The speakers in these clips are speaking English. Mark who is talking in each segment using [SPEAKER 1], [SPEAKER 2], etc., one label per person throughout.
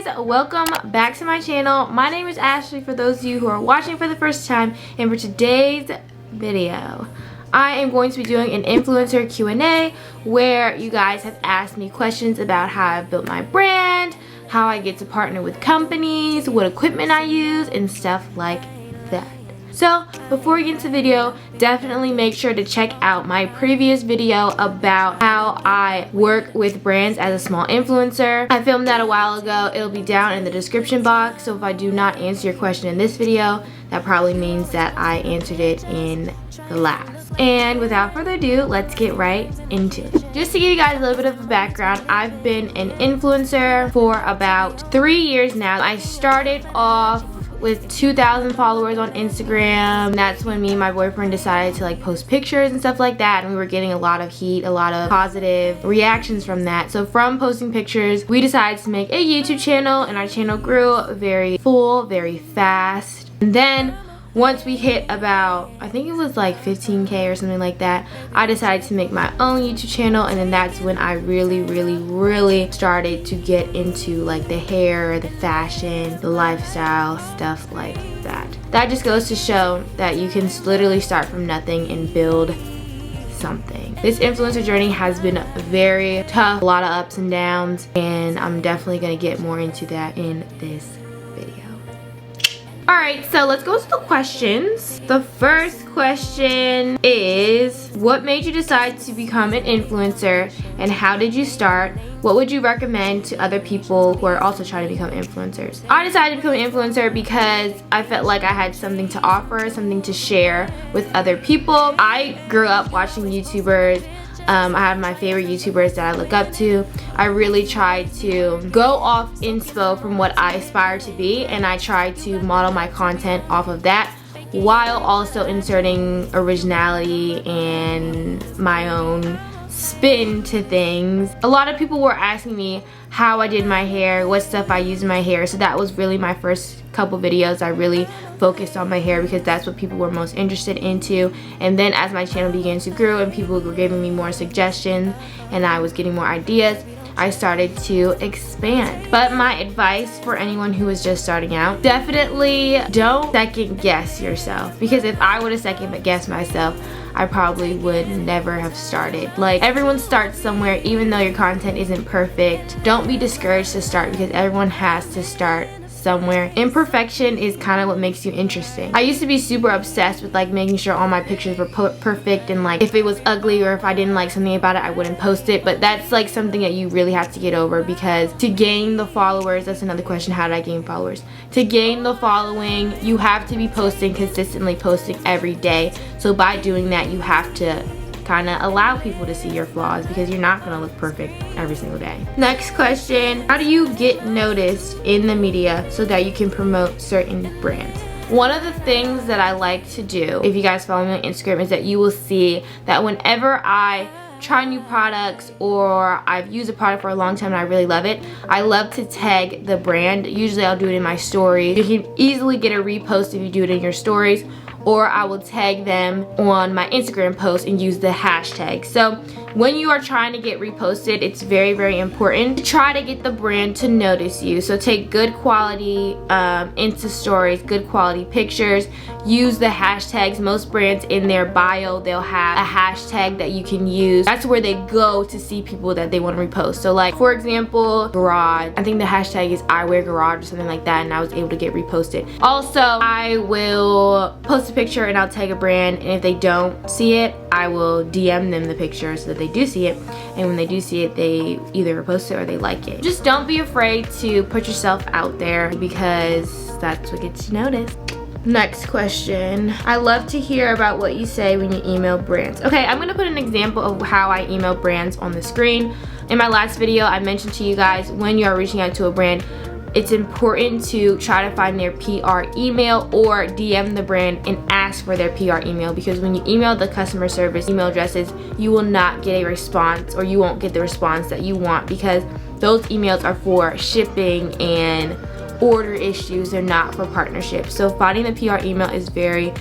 [SPEAKER 1] welcome back to my channel. My name is Ashley for those of you who are watching for the first time, and for today's video I am going to be doing an influencer Q&A where you guys have asked me questions about how I've built my brand, how I get to partner with companies, what equipment I use, and stuff like that. So before we get into the video, definitely make sure to check out my previous video about how I work with brands as a small influencer. I filmed that a while ago. It'll be down in the description box, so if I do not answer your question in this video, that probably means that I answered it in the last. And without further ado, let's get right into it. Just to give you guys a little bit of a background, I've been an influencer for about 3 years now. I started off with 2,000 followers on Instagram. That's when me and my boyfriend decided to post pictures and stuff like that, and we were getting a lot of heat, a lot of positive reactions from that. So from posting pictures, we decided to make a YouTube channel, and our channel grew very full, very fast. And then once we hit about, I think it was like 15K or something like that, I decided to make my own YouTube channel, and then that's when I really started to get into the hair, the fashion, the lifestyle, stuff like that. That just goes to show that you can literally start from nothing and build something. This influencer journey has been very tough, a lot of ups and downs, and I'm definitely gonna get more into that in this video. Alright, so let's go to the questions. The first question is, what made you decide to become an influencer, and how did you start? What would you recommend to other people who are also trying to become influencers? I decided to become an influencer because I felt like I had something to offer, something to share with other people. I grew up watching YouTubers. I have my favorite YouTubers that I look up to. I really tried to go off inspo from what I aspire to be, and I tried to model my content off of that while also inserting originality and my own spin to things. A lot of people were asking me how I did my hair, what stuff I used in my hair, so that was really my first couple videos. I really focused on my hair because that's what people were most interested into. And then as my channel began to grow and people were giving me more suggestions and I was getting more ideas, I started to expand. But my advice for anyone who is just starting out, definitely don't second guess yourself, because if I would have second guessed myself, I probably would never have started. Everyone starts somewhere, even though your content isn't perfect. Don't be discouraged to start, because everyone has to start somewhere. Imperfection is kind of what makes you interesting. I used to be super obsessed with making sure all my pictures were perfect, and if it was ugly or if I didn't like something about it, I wouldn't post it. But that's something that you really have to get over, because to gain the followers, that's another question, how did I gain followers? To gain the following, you have to be consistently posting every day. So by doing that, you have to kind of allow people to see your flaws, because you're not going to look perfect every single day. Next question, how do you get noticed in the media so that you can promote certain brands? One of the things that I like to do, if you guys follow me on Instagram, is that you will see that whenever I try new products or I've used a product for a long time and I really love it, I love to tag the brand. Usually I'll do it in my stories. You can easily get a repost if you do it in your stories, or I will tag them on my Instagram post and use the hashtag. So when you are trying to get reposted, it's very important to try to get the brand to notice you. So take good quality Insta stories, good quality pictures, use the hashtags. Most brands in their bio, they'll have a hashtag that you can use. That's where they go to see people that they want to repost. So for example, garage, I think the hashtag is I wear garage or something like that, and I was able to get reposted. Also, I will post a picture and I'll tag a brand, and if they don't see it, I will DM them the picture so that they do see it, and when they do see it, they either repost it or they like it. Just don't be afraid to put yourself out there, because that's what gets you noticed. Next question, I love to hear about what you say when you email brands. Okay, I'm gonna put an example of how I email brands on the screen. In my last video, I mentioned to you guys, when you are reaching out to a brand, it's important to try to find their PR email or DM the brand and ask for their PR email, because when you email the customer service email addresses, you will not get a response, or you won't get the response that you want, because those emails are for shipping and order issues. They're not for partnerships. So finding the PR email is very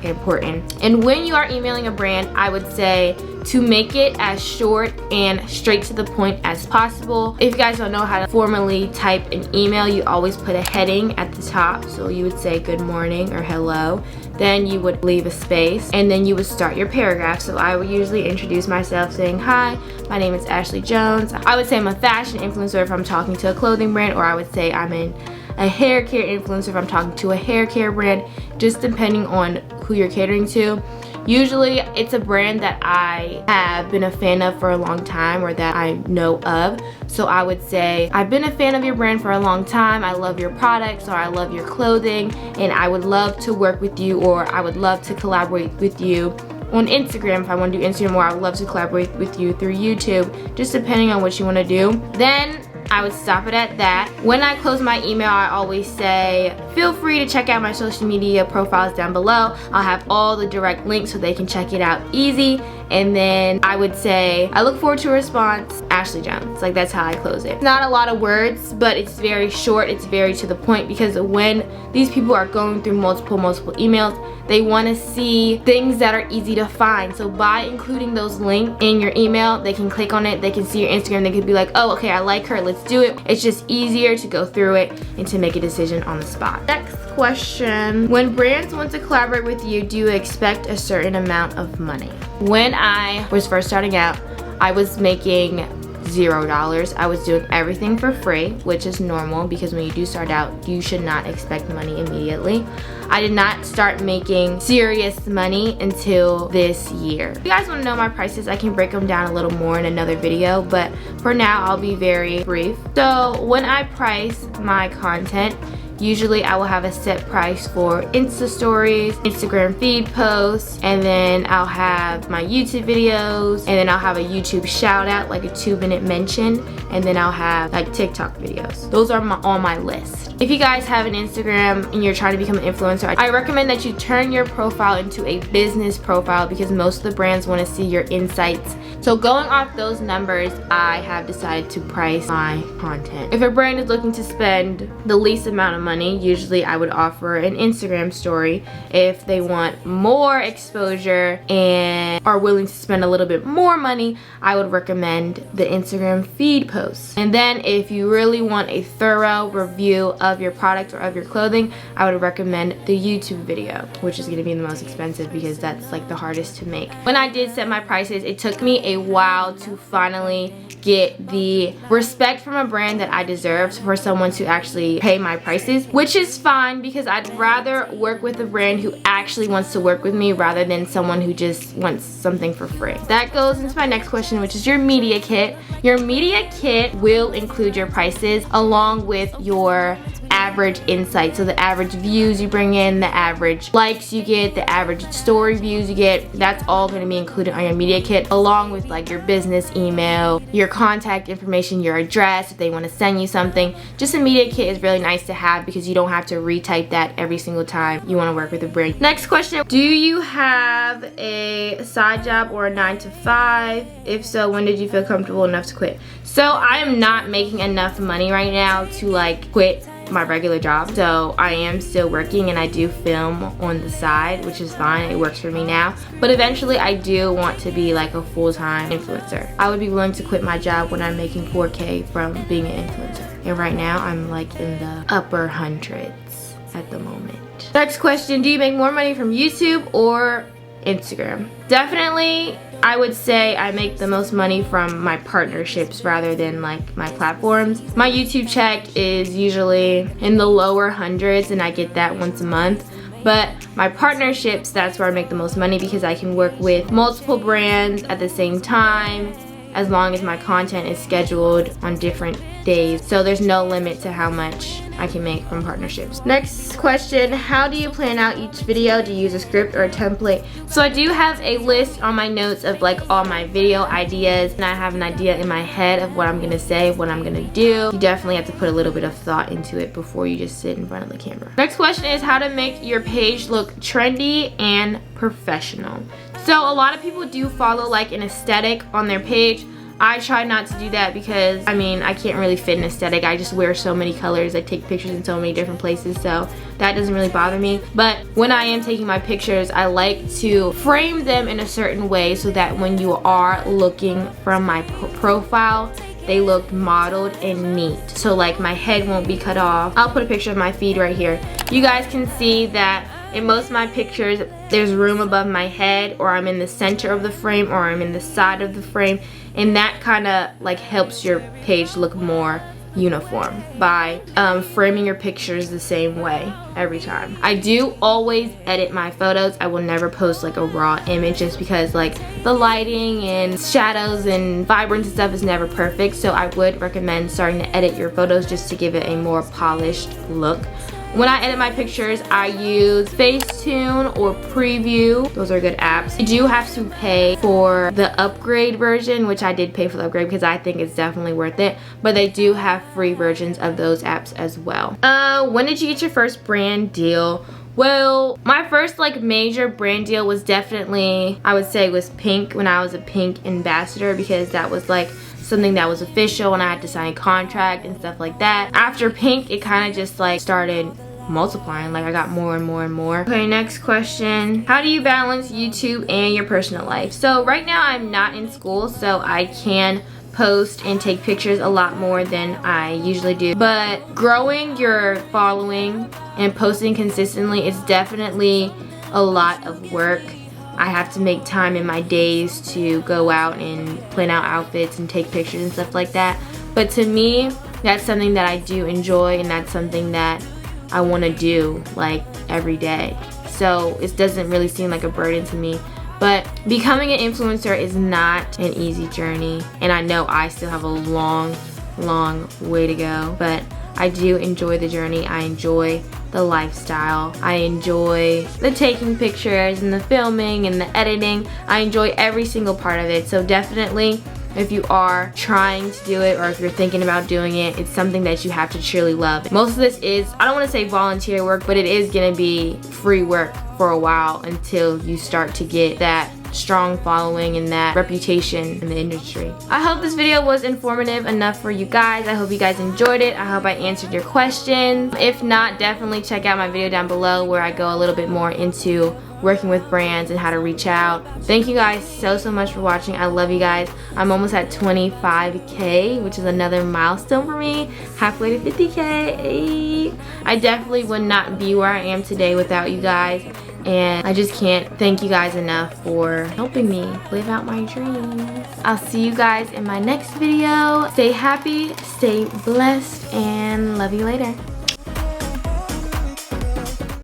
[SPEAKER 1] important. And when you are emailing a brand, I would say to make it as short and straight to the point as possible. If you guys don't know how to formally type an email, you always put a heading at the top. So you would say good morning or hello. Then you would leave a space and then you would start your paragraph. So I would usually introduce myself saying, hi, my name is Ashley Jones. I would say I'm a fashion influencer if I'm talking to a clothing brand, or I would say I'm a hair care influencer if I'm talking to a hair care brand, just depending on who you're catering to. Usually it's a brand that I have been a fan of for a long time, or that I know of. So I would say, I've been a fan of your brand for a long time. I love your products, or I love your clothing, and I would love to work with you, or I would love to collaborate with you on Instagram. If I want to do Instagram, or I would love to collaborate with you through YouTube, just depending on what you want to do. Then I would stop it at that. When I close my email, I always say, feel free to check out my social media profiles down below. I'll have all the direct links so they can check it out easy. And then I would say, I look forward to a response, Ashley Jones. Like, that's how I close it. Not a lot of words, but it's very short, it's very to the point, because when these people are going through multiple emails, they want to see things that are easy to find. So by including those links in your email, they can click on it, they can see your Instagram, they could be like, oh, okay, I like her, let's do it. It's just easier to go through it and to make a decision on the spot. Next question, when brands want to collaborate with you, do you expect a certain amount of money? When I was first starting out, I was making $0. I was doing everything for free, which is normal, because when you do start out, you should not expect money immediately. I did not start making serious money until this year. If you guys want to know my prices, I can break them down a little more in another video, but for now I'll be very brief. So when I price my content, usually I will have a set price for Insta stories, Instagram feed posts, and then I'll have my YouTube videos, and then I'll have a YouTube shout out, like a 2-minute mention, and then I'll have like TikTok videos. Those are on my list. If you guys have an Instagram and you're trying to become an influencer, I recommend that you turn your profile into a business profile, because most of the brands want to see your insights. So going off those numbers, I have decided to price my content. If a brand is looking to spend the least amount of money, usually I would offer an Instagram story. If they want more exposure and are willing to spend a little bit more money, I would recommend the Instagram feed posts. And then if you really want a thorough review of your product or of your clothing, I would recommend the YouTube video, which is going to be the most expensive because that's like the hardest to make. When I did set my prices, it took me a while to finally get the respect from a brand that I deserved for someone to actually pay my prices, which is fine, because I'd rather work with a brand who actually wants to work with me rather than someone who just wants something for free. That goes into my next question, which is your media kit. Your media kit will include your prices along with your average insight. So the average views you bring in, the average likes you get, the average story views you get, that's all going to be included on your media kit, along with like your business email, your contact information, your address, if they want to send you something. Just a media kit is really nice to have because you don't have to retype that every single time you want to work with a brand. Next question, do you have a side job or a 9-to-5? If so, when did you feel comfortable enough to quit? So I am not making enough money right now to like quit my regular job, so I am still working and I do film on the side, which is fine, it works for me now, but eventually I do want to be like a full-time influencer. I would be willing to quit my job when I'm making 4K from being an influencer, and right now I'm like in the upper hundreds at the moment. Next question, do you make more money from YouTube or Instagram? Definitely, I would say I make the most money from my partnerships rather than like my platforms. My YouTube check is usually in the lower hundreds and I get that once a month. But my partnerships, that's where I make the most money because I can work with multiple brands at the same time, as long as my content is scheduled on different days. So there's no limit to how much I can make from partnerships. Next question, how do you plan out each video? Do you use a script or a template? So I do have a list on my notes of like all my video ideas, and I have an idea in my head of what I'm gonna say, what I'm gonna do. You definitely have to put a little bit of thought into it before you just sit in front of the camera. Next question is how to make your page look trendy and professional. So a lot of people do follow like an aesthetic on their page, I try not to do that because, I mean, I can't really fit an aesthetic. I just wear so many colors. I take pictures in so many different places, so that doesn't really bother me. But when I am taking my pictures, I like to frame them in a certain way so that when you are looking from my profile, they look modeled and neat. So like my head won't be cut off. I'll put a picture of my feed right here. You guys can see that in most of my pictures, there's room above my head, or I'm in the center of the frame, or I'm in the side of the frame, and that kind of like helps your page look more uniform by framing your pictures the same way every time. I do always edit my photos. I will never post like a raw image just because like the lighting and shadows and vibrance and stuff is never perfect, so I would recommend starting to edit your photos just to give it a more polished look. When I edit my pictures, I use Facetune or Preview. Those are good apps. You do have to pay for the upgrade version, which I did pay for the upgrade because I think it's definitely worth it. But they do have free versions of those apps as well. When did you get your first brand deal? Well, my first like major brand deal was definitely, I would say, was Pink, when I was a Pink ambassador, because that was like something that was official and I had to sign a contract and stuff like that. After Pink, it kind of just like started multiplying. Like I got more and more and more. Okay, next question. How do you balance YouTube and your personal life? So right now I'm not in school, so I can post and take pictures a lot more than I usually do. But growing your following and posting consistently is definitely a lot of work. I have to make time in my days to go out and plan out outfits and take pictures and stuff like that. But to me, that's something that I do enjoy, and that's something that I want to do like every day. So it doesn't really seem like a burden to me. But becoming an influencer is not an easy journey, and I know I still have a long way to go, but I do enjoy the journey. I enjoy the lifestyle. I enjoy the taking pictures and the filming and the editing. I enjoy every single part of it. So definitely, if you are trying to do it or if you're thinking about doing it, it's something that you have to truly love. Most of this is, I don't want to say volunteer work, but it is going to be free work for a while until you start to get that strong following and that reputation in the industry. I hope this video was informative enough for you guys. I hope you guys enjoyed it. I hope I answered your questions. If not, definitely check out my video down below where I go a little bit more into working with brands and how to reach out. Thank you guys so much for watching. I love you guys. I'm almost at 25K, which is another milestone for me. Halfway to 50K. I definitely would not be where I am today without you guys, and I just can't thank you guys enough for helping me live out my dreams. I'll see you guys in my next video. Stay happy, stay blessed, and love you later.